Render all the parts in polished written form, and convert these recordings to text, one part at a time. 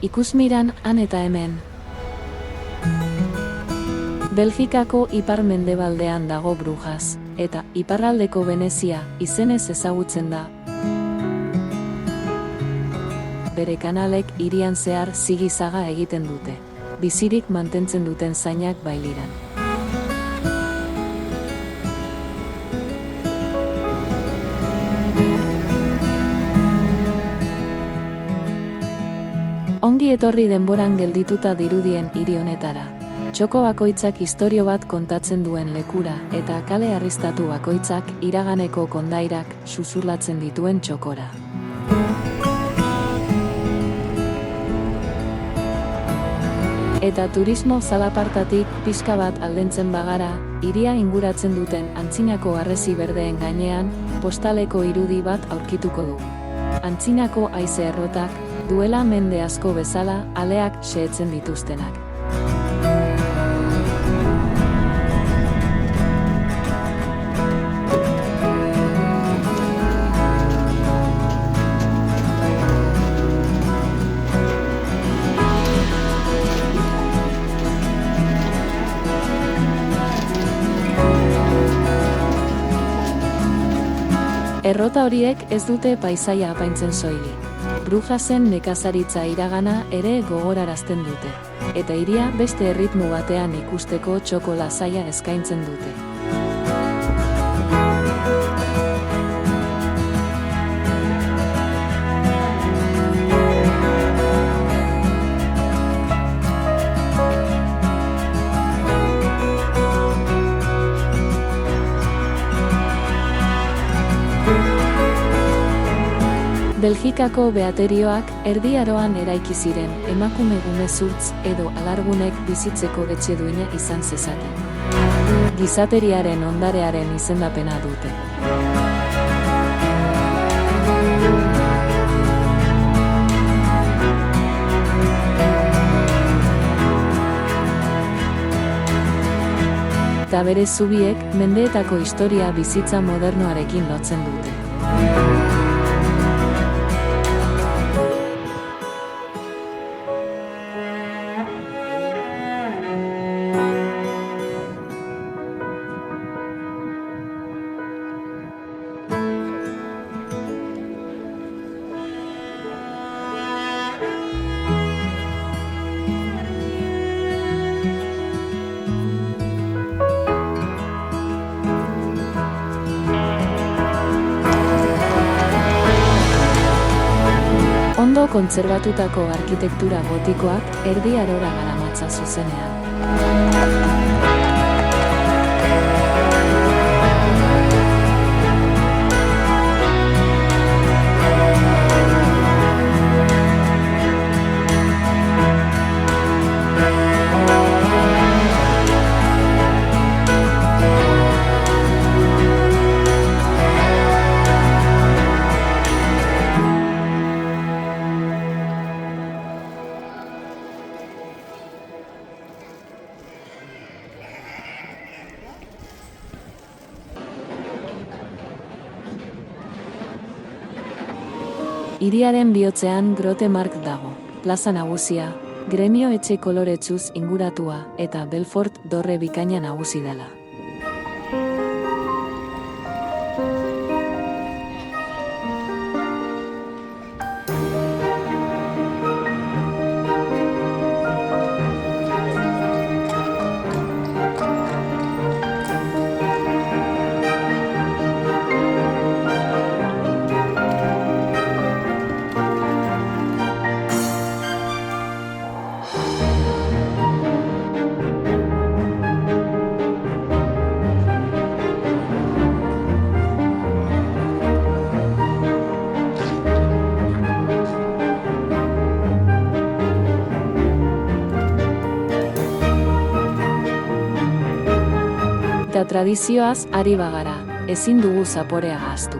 Ikusmiran han eta hemen. Belgikako ipar-mendebaldean dago Brujas, eta iparraldeko Venezia izenez ezagutzen da. Bere kanalek hirian zehar zigizaga egiten dute. Bizirik mantentzen duten zainak bailiran. Ongi etorri denboran geldituta dirudien hiri honetara. Txoko bakoitzak istorio bat kontatzen duen lekura eta kale arristatu bakoitzak iraganeko kondairak susurlatzen dituen txokora. Eta turismo zalapartatik pixka bat aldentzen bagara, hiria inguratzen duten antzinako harresi berdeen gainean, postaleko irudi bat aurkituko dugu. Antzinako haize errotak, duela mende asko bezala, aleak xehetzen dituztenak. Errota horiek ez dute paisaia apaintzen soilik. Brujasen nekazaritza iragana ere gogorarazten dute. Eta hiria beste erritmo batean ikusteko txoko lasaia eskaintzen dute. Belgikako beaterioak Erdi Aroan eraiki ziren, emakume gumezurtz edo alargunek bizitzeko etxe duina izan zezaten. Gizateriaren ondarearen izendapena dute. Eta bere zubiek mendeetako historia bizitza modernoarekin lotzen dute. Ondo kontserbatutako arkitektura gotikoak Erdi Arora garamatza zuzenean. Hiriaren bihotzean Grote Markt dago, plaza nagusia, gremio etxe koloretsuz inguratua eta Belfort dorre bikaina nagusi dela. Eta tradizioaz ari bagara, ezin dugu zaporea ahaztu.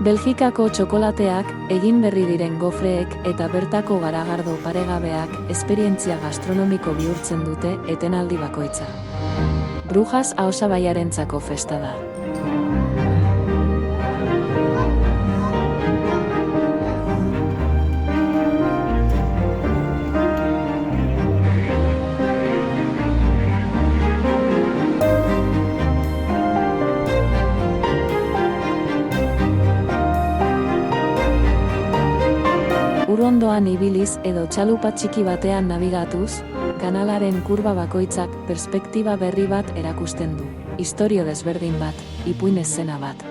Belgikako txokolateak, egin berri diren gofreek eta bertako garagardo paregabeak esperientzia gastronomiko bihurtzen dute etenaldi bakoitza. Brujas ahosabaiarentzako festa da. ondoan ibiliz edo txalupa txiki batean nabigatuz, kanalaren kurba bakoitzak perspektiba berri bat erakusten du. Istorio desberdin bat, ipuin eszena bat.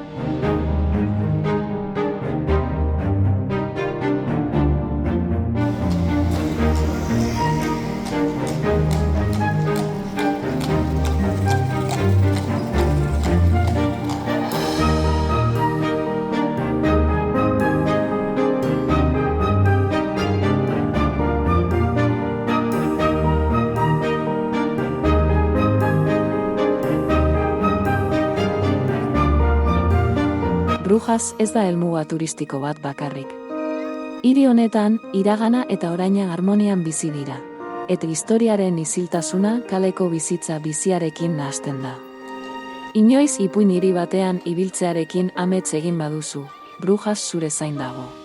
Brujas ez da helmuga turistiko bat bakarrik. Hiri honetan, iragana eta oraina harmonian bizi dira. Eta historiaren isiltasuna kaleko bizitza biziarekin nahasten da. Inoiz ipuin hiri batean ibiltzearekin amets egin baduzu, Brujas zure zain dago.